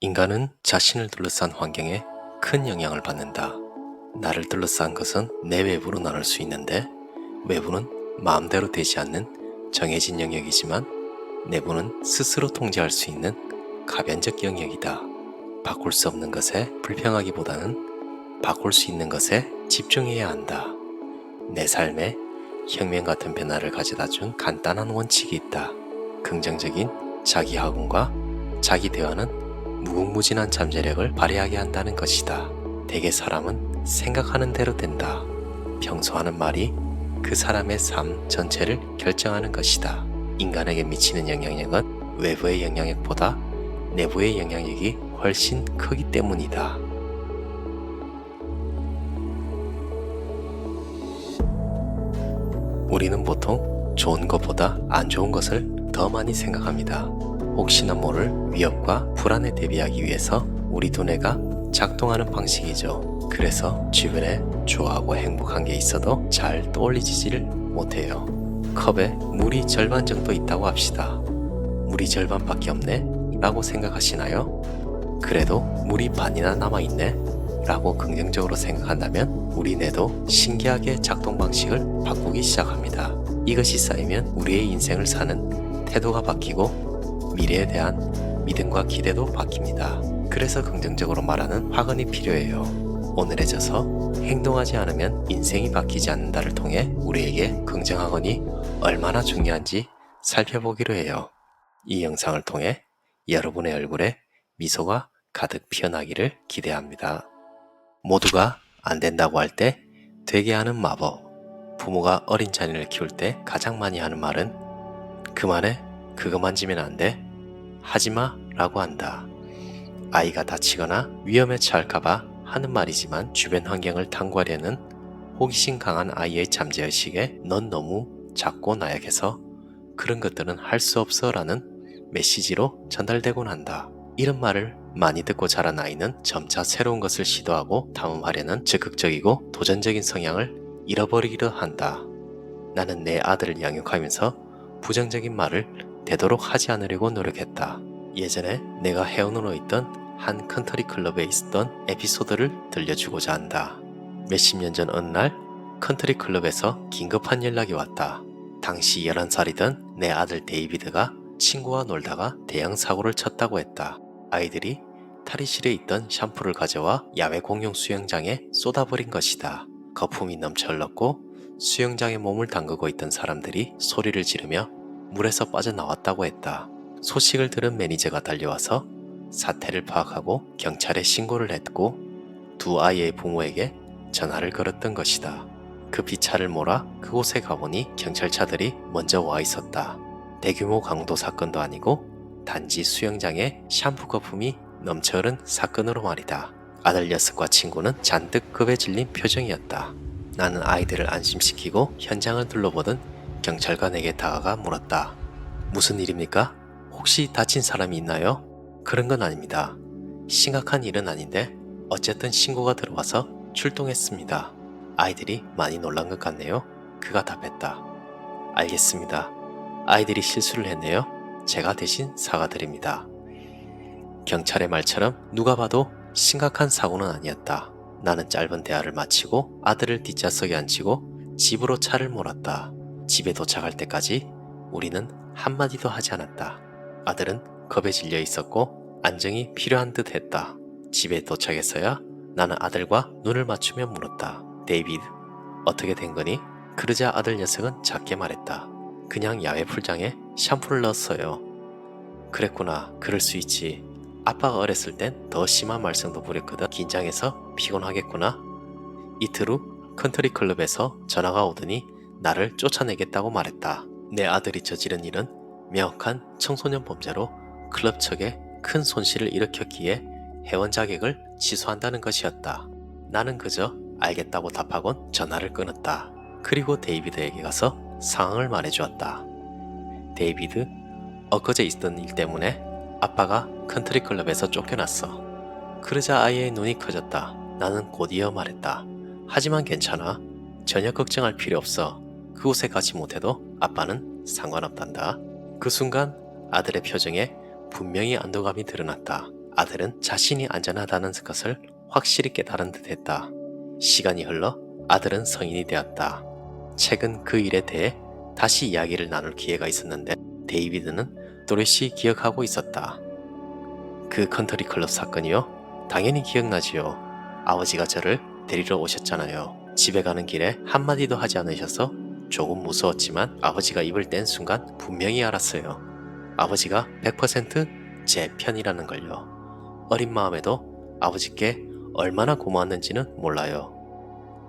인간은 자신을 둘러싼 환경에 큰 영향을 받는다. 나를 둘러싼 것은 내 외부로 나눌 수 있는데, 외부는 마음대로 되지 않는 정해진 영역이지만 내부는 스스로 통제할 수 있는 가변적 영역이다. 바꿀 수 없는 것에 불평하기보다는 바꿀 수 있는 것에 집중해야 한다. 내 삶에 혁명 같은 변화를 가져다 준 간단한 원칙이 있다. 긍정적인 자기 학원과 자기 대화는 무궁무진한 잠재력을 발휘하게 한다는 것이다. 대개 사람은 생각하는 대로 된다. 평소 하는 말이 그 사람의 삶 전체를 결정하는 것이다. 인간에게 미치는 영향력은 외부의 영향력보다 내부의 영향력이 훨씬 크기 때문이다. 우리는 보통 좋은 것보다 안 좋은 것을 더 많이 생각합니다. 혹시나 모를 위협과 불안에 대비하기 위해서 우리 두뇌가 작동하는 방식이죠. 그래서 주변에 좋아하고 행복한 게 있어도 잘 떠올리지를 못해요. 컵에 물이 절반 정도 있다고 합시다. 물이 절반밖에 없네? 라고 생각하시나요? 그래도 물이 반이나 남아있네? 라고 긍정적으로 생각한다면 우리 뇌도 신기하게 작동 방식을 바꾸기 시작합니다. 이것이 쌓이면 우리의 인생을 사는 태도가 바뀌고 미래에 대한 믿음과 기대도 바뀝니다. 그래서 긍정적으로 말하는 학원이 필요해요. 오늘에 져서 행동하지 않으면 인생이 바뀌지 않는다를 통해 우리에게 긍정학원이 얼마나 중요한지 살펴보기로 해요. 이 영상을 통해 여러분의 얼굴에 미소가 가득 피어나기를 기대합니다. 모두가 안 된다고 할 때 되게 하는 마법. 부모가 어린 자녀를 키울 때 가장 많이 하는 말은 그 말에 그거 만지면 안 돼? 하지마 라고 한다. 아이가 다치거나 위험에 처할까봐 하는 말이지만 주변 환경을 탐구하려는 호기심 강한 아이의 잠재의식에 넌 너무 작고 나약해서 그런 것들은 할 수 없어 라는 메시지로 전달되곤 한다. 이런 말을 많이 듣고 자란 아이는 점차 새로운 것을 시도하고 탐험하려는 적극적이고 도전적인 성향을 잃어버리기도 한다. 나는 내 아들을 양육하면서 부정적인 말을 되도록 하지 않으려고 노력했다. 예전에 내가 회원으로 있던 한 컨트리 클럽에 있었던 에피소드를 들려주고자 한다. 몇십 년 전 어느 날 컨트리 클럽에서 긴급한 연락이 왔다. 당시 11살이던 내 아들 데이비드가 친구와 놀다가 대형 사고를 쳤다고 했다. 아이들이 탈의실에 있던 샴푸를 가져와 야외 공용 수영장에 쏟아버린 것이다. 거품이 넘쳐 흘렀고 수영장에 몸을 담그고 있던 사람들이 소리를 지르며 물에서 빠져나왔다고 했다. 소식을 들은 매니저가 달려와서 사태를 파악하고 경찰에 신고를 했고 두 아이의 부모에게 전화를 걸었던 것이다. 급히 차를 몰아 그곳에 가보니 경찰차들이 먼저 와 있었다. 대규모 강도 사건도 아니고 단지 수영장에 샴푸 거품이 넘쳐 흐른 사건으로 말이다. 아들 녀석과 친구는 잔뜩 겁에 질린 표정이었다. 나는 아이들을 안심시키고 현장을 둘러보던 경찰관에게 다가가 물었다. 무슨 일입니까? 혹시 다친 사람이 있나요? 그런 건 아닙니다. 심각한 일은 아닌데 어쨌든 신고가 들어와서 출동했습니다. 아이들이 많이 놀란 것 같네요. 그가 답했다. 알겠습니다. 아이들이 실수를 했네요. 제가 대신 사과드립니다. 경찰의 말처럼 누가 봐도 심각한 사고는 아니었다. 나는 짧은 대화를 마치고 아들을 뒷좌석에 앉히고 집으로 차를 몰았다. 집에 도착할 때까지 우리는 한마디도 하지 않았다. 아들은 겁에 질려 있었고 안정이 필요한 듯 했다. 집에 도착해서야 나는 아들과 눈을 맞추며 물었다. 데이비드, 어떻게 된 거니? 그러자 아들 녀석은 작게 말했다. 그냥 야외 풀장에 샴푸를 넣었어요. 그랬구나. 그럴 수 있지. 아빠가 어렸을 땐 더 심한 말썽도 부렸거든. 긴장해서 피곤하겠구나. 이틀 후 컨트리 클럽에서 전화가 오더니 나를 쫓아내겠다고 말했다. 내 아들이 저지른 일은 명확한 청소년 범죄로 클럽 측에 큰 손실을 일으켰기에 회원 자격을 취소한다는 것이었다. 나는 그저 알겠다고 답하곤 전화를 끊었다. 그리고 데이비드에게 가서 상황을 말해주었다. 데이비드, 엊그제 있던 일 때문에 아빠가 컨트리 클럽에서 쫓겨났어. 그러자 아이의 눈이 커졌다. 나는 곧이어 말했다. 하지만 괜찮아. 전혀 걱정할 필요 없어. 그곳에 가지 못해도 아빠는 상관없단다. 그 순간 아들의 표정에 분명히 안도감이 드러났다. 아들은 자신이 안전하다는 것을 확실히 깨달은 듯 했다. 시간이 흘러 아들은 성인이 되었다. 최근 그 일에 대해 다시 이야기를 나눌 기회가 있었는데 데이비드는 또렷이 기억하고 있었다. 그 컨트리 클럽 사건이요? 당연히 기억나지요. 아버지가 저를 데리러 오셨잖아요. 집에 가는 길에 한마디도 하지 않으셔서 조금 무서웠지만 아버지가 입을 뗀 순간 분명히 알았어요. 아버지가 100%제 편이라는 걸요. 어린 마음에도 아버지께 얼마나 고마웠는지는 몰라요.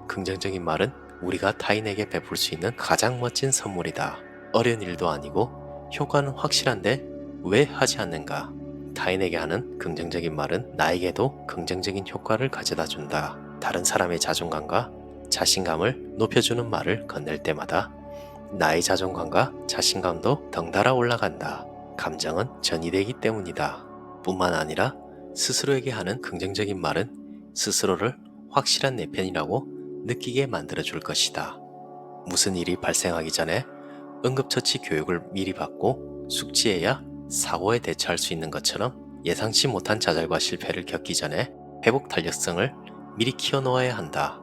긍정적인 말은 우리가 타인에게 베풀 수 있는 가장 멋진 선물이다. 어려운 일도 아니고 효과는 확실한데 왜 하지 않는가? 타인에게 하는 긍정적인 말은 나에게도 긍정적인 효과를 가져다 준다. 다른 사람의 자존감과 자신감을 높여주는 말을 건넬 때마다 나의 자존감과 자신감도 덩달아 올라간다. 감정은 전이되기 때문이다. 뿐만 아니라 스스로에게 하는 긍정적인 말은 스스로를 확실한 내 편이라고 느끼게 만들어 줄 것이다. 무슨 일이 발생하기 전에 응급처치 교육을 미리 받고 숙지해야 사고에 대처할 수 있는 것처럼 예상치 못한 좌절과 실패를 겪기 전에 회복 탄력성을 미리 키워놓아야 한다.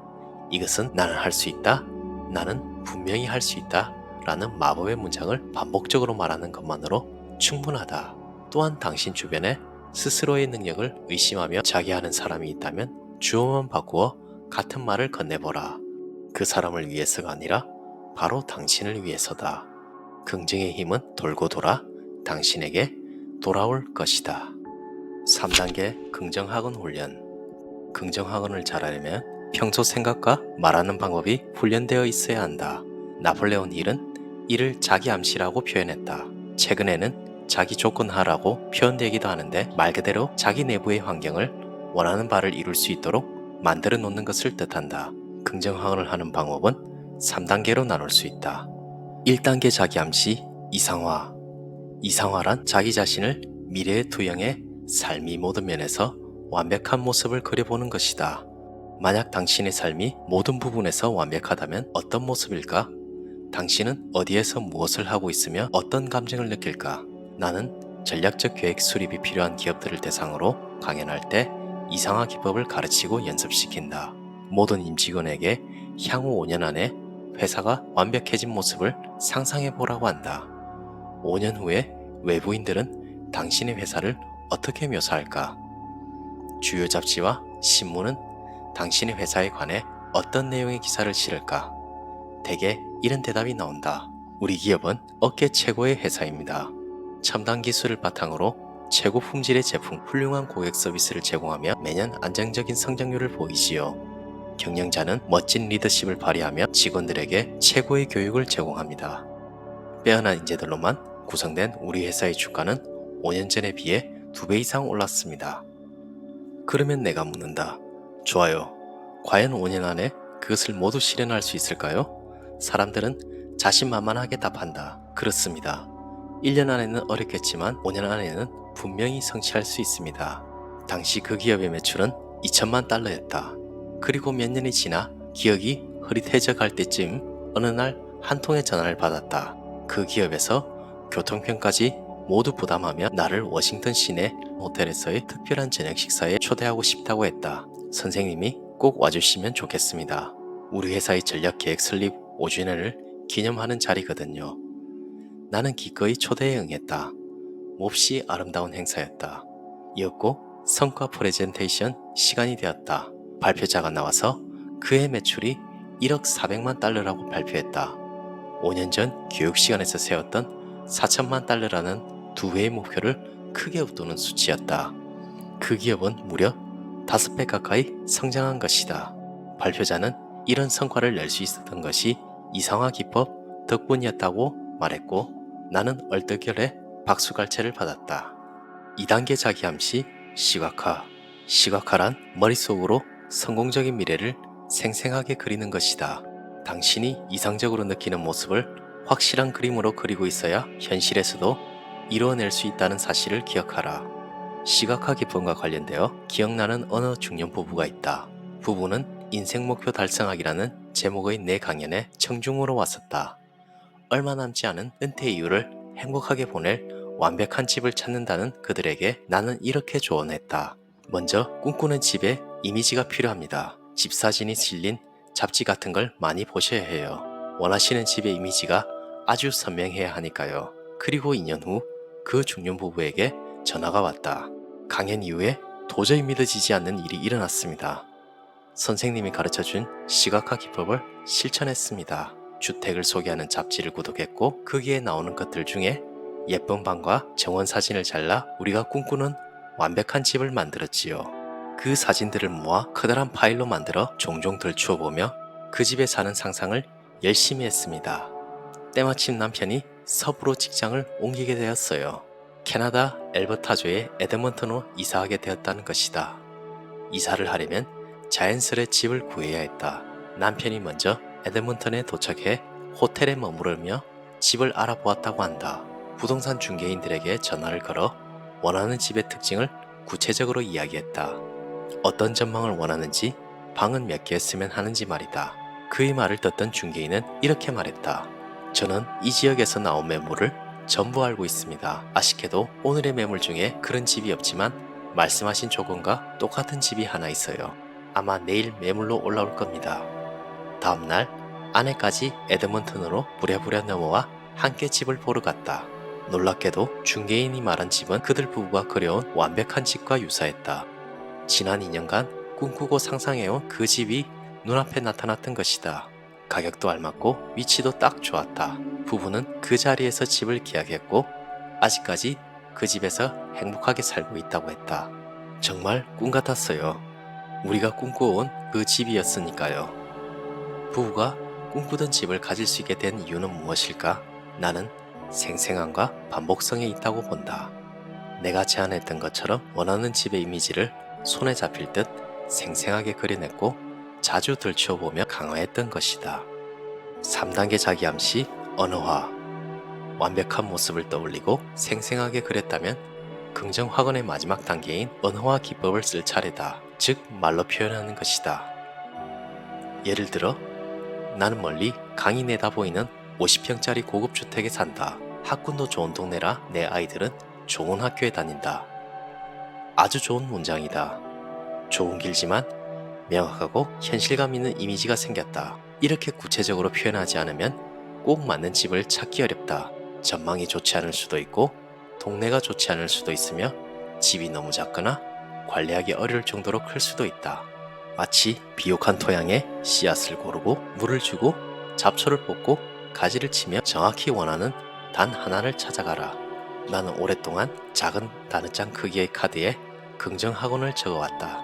이것은 나는 할 수 있다. 나는 분명히 할 수 있다. 라는 마법의 문장을 반복적으로 말하는 것만으로 충분하다. 또한 당신 주변에 스스로의 능력을 의심하며 자기하는 사람이 있다면 주어만 바꾸어 같은 말을 건네보라. 그 사람을 위해서가 아니라 바로 당신을 위해서다. 긍정의 힘은 돌고 돌아 당신에게 돌아올 것이다. 3단계 긍정학원 훈련. 긍정학원을 잘하려면 평소 생각과 말하는 방법이 훈련되어 있어야 한다. 나폴레온 힐은 이를 자기 암시라고 표현했다. 최근에는 자기 조건하라고 표현되기도 하는데 말 그대로 자기 내부의 환경을 원하는 바를 이룰 수 있도록 만들어 놓는 것을 뜻한다. 긍정학원을 하는 방법은 3단계로 나눌 수 있다. 1단계 자기 암시 이상화. 이상화란 자기 자신을 미래에 투영해 삶이 모든 면에서 완벽한 모습을 그려보는 것이다. 만약 당신의 삶이 모든 부분에서 완벽하다면 어떤 모습일까? 당신은 어디에서 무엇을 하고 있으며 어떤 감정을 느낄까? 나는 전략적 계획 수립이 필요한 기업들을 대상으로 강연할 때 이상화 기법을 가르치고 연습시킨다. 모든 임직원에게 향후 5년 안에 회사가 완벽해진 모습을 상상해 보라고 한다. 5년 후에 외부인들은 당신의 회사를 어떻게 묘사할까? 주요 잡지와 신문은 당신의 회사에 관해 어떤 내용의 기사를 실을까? 대개 이런 대답이 나온다. 우리 기업은 업계 최고의 회사입니다. 첨단 기술을 바탕으로 최고 품질의 제품, 훌륭한 고객 서비스를 제공하며 매년 안정적인 성장률을 보이지요. 경영자는 멋진 리더십을 발휘하며 직원들에게 최고의 교육을 제공합니다. 빼어난 인재들로만 구성된 우리 회사의 주가는 5년 전에 비해 2배 이상 올랐습니다. 그러면 내가 묻는다. 좋아요. 과연 5년 안에 그것을 모두 실현할 수 있을까요? 사람들은 자신만만하게 답한다. 그렇습니다. 1년 안에는 어렵겠지만 5년 안에는 분명히 성취할 수 있습니다. 당시 그 기업의 매출은 2천만 달러였다. 그리고 몇 년이 지나 기억이 흐릿해져 갈 때쯤 어느 날 한 통의 전화를 받았다. 그 기업에서 교통편까지 모두 부담하며 나를 워싱턴 시내 호텔에서의 특별한 저녁 식사에 초대하고 싶다고 했다. 선생님이 꼭 와주시면 좋겠습니다. 우리 회사의 전략 계획 설립 5주년을 기념하는 자리거든요. 나는 기꺼이 초대에 응했다. 몹시 아름다운 행사였다. 이었고 성과 프레젠테이션 시간이 되었다. 발표자가 나와서 그의 매출이 1억 4백만 달러라고 발표했다. 5년 전 교육 시간에서 세웠던 4천만 달러라는 두 배의 목표를 크게 웃도는 수치였다. 그 기업은 무려 5배 가까이 성장한 것이다. 발표자는 이런 성과를 낼 수 있었던 것이 이상화 기법 덕분이었다고 말했고 나는 얼떨결에 박수갈채를 받았다. 2단계 자기암시 시각화. 시각화란 머릿속으로 성공적인 미래를 생생하게 그리는 것이다. 당신이 이상적으로 느끼는 모습을 확실한 그림으로 그리고 있어야 현실에서도 이루어낼 수 있다는 사실을 기억하라. 시각화 기법과 관련되어 기억나는 어느 중년 부부가 있다. 부부는 인생 목표 달성하기라는 제목의 내 강연에 청중으로 왔었다. 얼마 남지 않은 은퇴 이후를 행복하게 보낼 완벽한 집을 찾는다는 그들에게 나는 이렇게 조언했다. 먼저 꿈꾸는 집의 이미지가 필요합니다. 집 사진이 실린 잡지 같은 걸 많이 보셔야 해요. 원하시는 집의 이미지가 아주 선명해야 하니까요. 그리고 2년 후 그 중년 부부에게 전화가 왔다. 강연 이후에 도저히 믿어지지 않는 일이 일어났습니다. 선생님이 가르쳐준 시각화 기법을 실천했습니다. 주택을 소개하는 잡지를 구독했고 거기에 나오는 것들 중에 예쁜 방과 정원 사진을 잘라 우리가 꿈꾸는 완벽한 집을 만들었지요. 그 사진들을 모아 커다란 파일로 만들어 종종 들추어보며 그 집에 사는 상상을 열심히 했습니다. 때마침 남편이 서부로 직장을 옮기게 되었어요. 캐나다 엘버타주의 에드먼턴으로 이사하게 되었다는 것이다. 이사를 하려면 자연스레 집을 구해야 했다. 남편이 먼저 에드먼턴에 도착해 호텔에 머무르며 집을 알아보았다고 한다. 부동산 중개인들에게 전화를 걸어 원하는 집의 특징을 구체적으로 이야기했다. 어떤 전망을 원하는지, 방은 몇 개였으면 하는지 말이다. 그의 말을 듣던 중개인은 이렇게 말했다. 저는 이 지역에서 나온 매물을 전부 알고 있습니다. 아쉽게도 오늘의 매물 중에 그런 집이 없지만 말씀하신 조건과 똑같은 집이 하나 있어요. 아마 내일 매물로 올라올 겁니다. 다음날 아내까지 에드먼턴으로 부랴부랴 넘어와 함께 집을 보러 갔다. 놀랍게도 중개인이 말한 집은 그들 부부가 그려온 완벽한 집과 유사했다. 지난 2년간 꿈꾸고 상상해온 그 집이 눈앞에 나타났던 것이다. 가격도 알맞고 위치도 딱 좋았다. 부부는 그 자리에서 집을 계약했고 아직까지 그 집에서 행복하게 살고 있다고 했다. 정말 꿈 같았어요. 우리가 꿈꿔온 그 집이었으니까요. 부부가 꿈꾸던 집을 가질 수 있게 된 이유는 무엇일까? 나는 생생함과 반복성에 있다고 본다. 내가 제안했던 것처럼 원하는 집의 이미지를 손에 잡힐 듯 생생하게 그려냈고 자주 들추어보며 강화했던 것이다. 3단계 자기암시 언어화. 완벽한 모습을 떠올리고 생생하게 그렸다면 긍정 확언의 마지막 단계인 언어화 기법을 쓸 차례다. 즉 말로 표현하는 것이다. 예를 들어 나는 멀리 강이 내다 보이는 50평짜리 고급 주택에 산다. 학군도 좋은 동네라 내 아이들은 좋은 학교에 다닌다. 아주 좋은 문장이다. 조금 길지만 명확하고 현실감 있는 이미지가 생겼다. 이렇게 구체적으로 표현하지 않으면 꼭 맞는 집을 찾기 어렵다. 전망이 좋지 않을 수도 있고 동네가 좋지 않을 수도 있으며 집이 너무 작거나 관리하기 어려울 정도로 클 수도 있다. 마치 비옥한 토양에 씨앗을 고르고 물을 주고 잡초를 뽑고 가지를 치며 정확히 원하는 단 하나를 찾아가라. 나는 오랫동안 작은 단어장 크기의 카드에 긍정 학원을 적어왔다.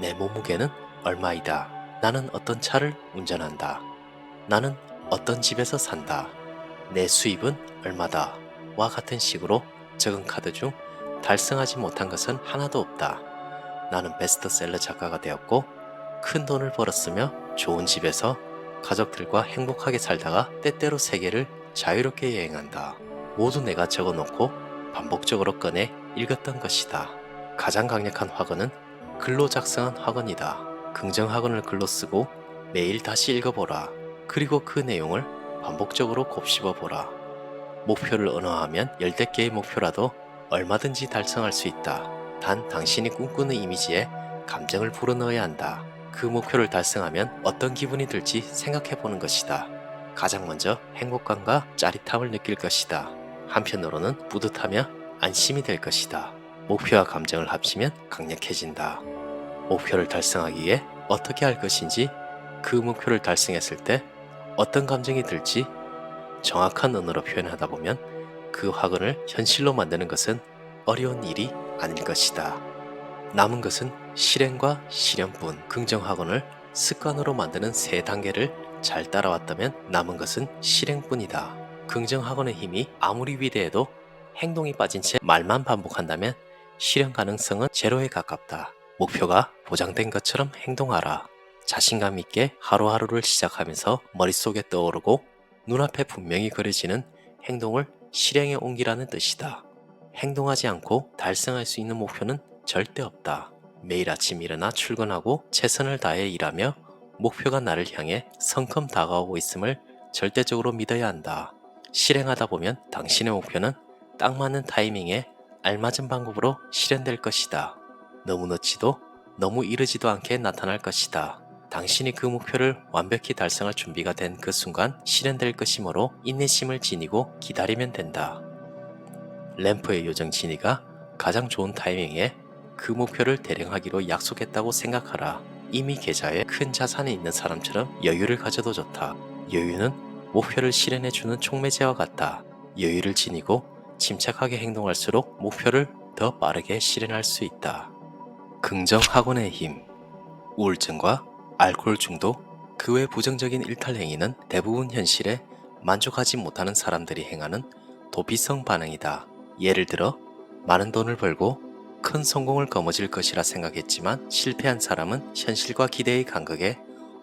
내 몸무게는 얼마이다. 나는 어떤 차를 운전한다. 나는 어떤 집에서 산다. 내 수입은 얼마다. 와 같은 식으로 적은 카드 중 달성하지 못한 것은 하나도 없다. 나는 베스트셀러 작가가 되었고 큰 돈을 벌었으며 좋은 집에서 가족들과 행복하게 살다가 때때로 세계를 자유롭게 여행한다. 모두 내가 적어놓고 반복적으로 꺼내 읽었던 것이다. 가장 강력한 학원은 글로 작성한 학원이다. 긍정 학원을 글로 쓰고 매일 다시 읽어보라. 그리고 그 내용을 반복적으로 곱씹어보라. 목표를 언어화하면 열댓 개의 목표라도 얼마든지 달성할 수 있다. 단 당신이 꿈꾸는 이미지에 감정을 불어넣어야 한다. 그 목표를 달성하면 어떤 기분이 들지 생각해보는 것이다. 가장 먼저 행복감과 짜릿함을 느낄 것이다. 한편으로는 뿌듯하며 안심이 될 것이다. 목표와 감정을 합치면 강력해진다. 목표를 달성하기 위해 어떻게 할 것인지, 그 목표를 달성했을 때 어떤 감정이 들지 정확한 언어로 표현하다 보면 그 학원을 현실로 만드는 것은 어려운 일이 아닐 것이다. 남은 것은 실행과 실현뿐. 긍정 학원을 습관으로 만드는 3단계를 잘 따라왔다면 남은 것은 실행뿐이다. 긍정 학원의 힘이 아무리 위대해도 행동이 빠진 채 말만 반복한다면 실현 가능성은 제로에 가깝다. 목표가 보장된 것처럼 행동하라. 자신감 있게 하루하루를 시작하면서 머릿속에 떠오르고 눈앞에 분명히 그려지는 행동을 실행에 옮기라는 뜻이다. 행동하지 않고 달성할 수 있는 목표는 절대 없다. 매일 아침 일어나 출근하고 최선을 다해 일하며 목표가 나를 향해 성큼 다가오고 있음을 절대적으로 믿어야 한다. 실행하다 보면 당신의 목표는 딱 맞는 타이밍에 알맞은 방법으로 실현될 것이다. 너무 늦지도 너무 이르지도 않게 나타날 것이다. 당신이 그 목표를 완벽히 달성할 준비가 된 그 순간 실현될 것이므로 인내심을 지니고 기다리면 된다. 램프의 요정 지니가 가장 좋은 타이밍에 그 목표를 대령하기로 약속했다고 생각하라. 이미 계좌에 큰 자산이 있는 사람처럼 여유를 가져도 좋다. 여유는 목표를 실현해주는 촉매제와 같다. 여유를 지니고 침착하게 행동할수록 목표를 더 빠르게 실현할 수 있다. 긍정 학원의 힘. 우울증과 알코올 중독, 그 외 부정적인 일탈 행위는 대부분 현실에 만족하지 못하는 사람들이 행하는 도피성 반응이다. 예를 들어 많은 돈을 벌고 큰 성공을 거머쥘 것이라 생각했지만 실패한 사람은 현실과 기대의 간극에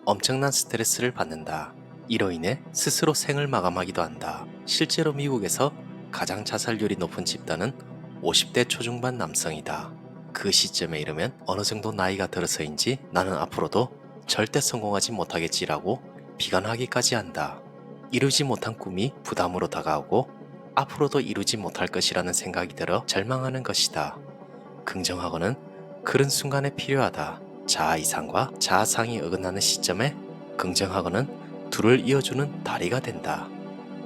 엄청난 스트레스를 받는다. 이로 인해 스스로 생을 마감하기도 한다. 실제로 미국에서 가장 자살률이 높은 집단은 50대 초중반 남성이다. 그 시점에 이르면 어느 정도 나이가 들어서인지 나는 앞으로도 절대 성공하지 못하겠지라고 비관하기까지 한다. 이루지 못한 꿈이 부담으로 다가오고 앞으로도 이루지 못할 것이라는 생각이 들어 절망하는 것이다. 긍정학원은 그런 순간에 필요하다. 자아 이상과 자아상이 어긋나는 시점에 긍정학원은 둘을 이어주는 다리가 된다.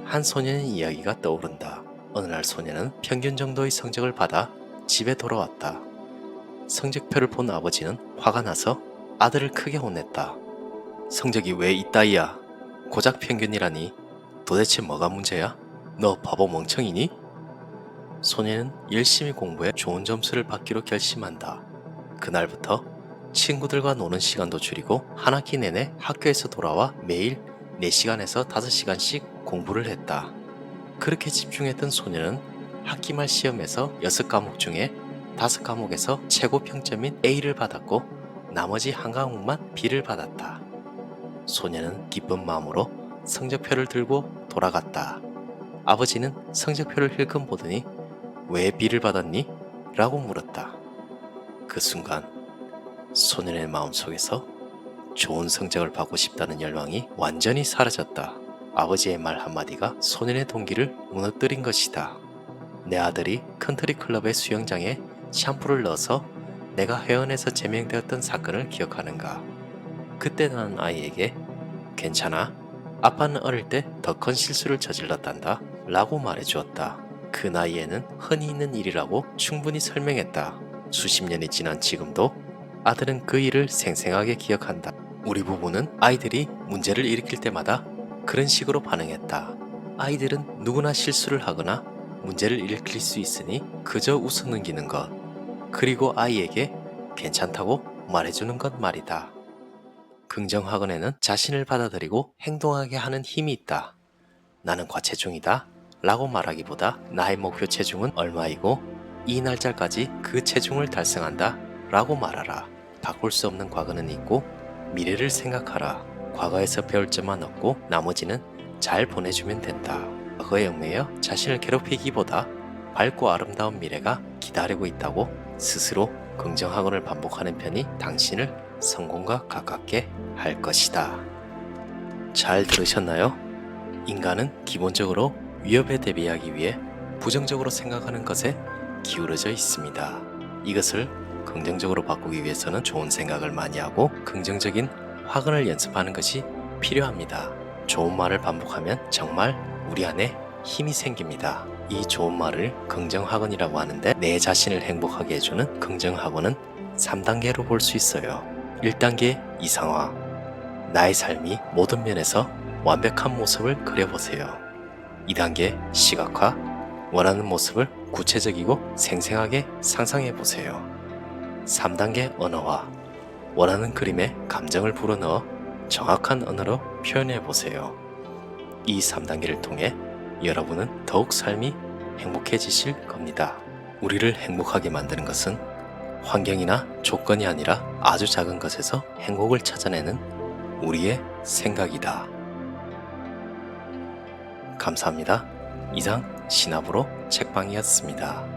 한 소년의 이야기가 떠오른다. 어느 날 소년은 평균 정도의 성적을 받아 집에 돌아왔다. 성적표를 본 아버지는 화가 나서 아들을 크게 혼냈다. 성적이 왜 이따위야? 고작 평균이라니. 도대체 뭐가 문제야? 너 바보 멍청이니? 소년은 열심히 공부해 좋은 점수를 받기로 결심한다. 그날부터 친구들과 노는 시간도 줄이고 한 학기 내내 학교에서 돌아와 매일 4시간에서 5시간씩 공부를 했다. 그렇게 집중했던 소년은 학기 말 시험에서 6과목 중에 5과목에서 최고 평점인 A를 받았고 나머지 한 과목만 B를 받았다. 소년은 기쁜 마음으로 성적표를 들고 돌아갔다. 아버지는 성적표를 힐끔 보더니 왜 B를 받았니? 라고 물었다. 그 순간 소년의 마음속에서 좋은 성적을 받고 싶다는 열망이 완전히 사라졌다. 아버지의 말 한마디가 소년의 동기를 무너뜨린 것이다. 내 아들이 컨트리 클럽의 수영장에 샴푸를 넣어서 내가 회원에서 제명되었던 사건을 기억하는가? 그때 나는 아이에게 괜찮아. 아빠는 어릴 때 더 큰 실수를 저질렀단다 라고 말해주었다. 그 나이에는 흔히 있는 일이라고 충분히 설명했다. 수십 년이 지난 지금도 아들은 그 일을 생생하게 기억한다. 우리 부부는 아이들이 문제를 일으킬 때마다 그런 식으로 반응했다. 아이들은 누구나 실수를 하거나 문제를 일으킬 수 있으니 그저 웃어 넘기는 것. 그리고 아이에게 괜찮다고 말해주는 것 말이다. 긍정학원에는 자신을 받아들이고 행동하게 하는 힘이 있다. 나는 과체중이다 라고 말하기보다 나의 목표 체중은 얼마이고 이 날짜까지 그 체중을 달성한다 라고 말하라. 바꿀 수 없는 과거는 있고 미래를 생각하라. 과거에서 배울 점만 얻고 나머지는 잘 보내주면 된다. 과거에 얽매여 자신을 괴롭히기보다 밝고 아름다운 미래가 기다리고 있다고 스스로 긍정학원을 반복하는 편이 당신을 성공과 가깝게 할 것이다. 잘 들으셨나요? 인간은 기본적으로 위협에 대비하기 위해 부정적으로 생각하는 것에 기울어져 있습니다. 이것을 긍정적으로 바꾸기 위해서는 좋은 생각을 많이 하고 긍정적인 확언을 연습하는 것이 필요합니다. 좋은 말을 반복하면 정말 우리 안에 힘이 생깁니다. 이 좋은 말을 긍정학원이라고 하는데 내 자신을 행복하게 해주는 긍정학원은 3단계로 볼 수 있어요. 1단계 이상화. 나의 삶이 모든 면에서 완벽한 모습을 그려보세요. 2단계 시각화. 원하는 모습을 구체적이고 생생하게 상상해보세요. 3단계 언어화. 원하는 그림에 감정을 불어넣어 정확한 언어로 표현해보세요. 이 3단계를 통해 여러분은 더욱 삶이 행복해지실 겁니다. 우리를 행복하게 만드는 것은 환경이나 조건이 아니라 아주 작은 것에서 행복을 찾아내는 우리의 생각이다. 감사합니다. 이상 시나브로 책방이었습니다.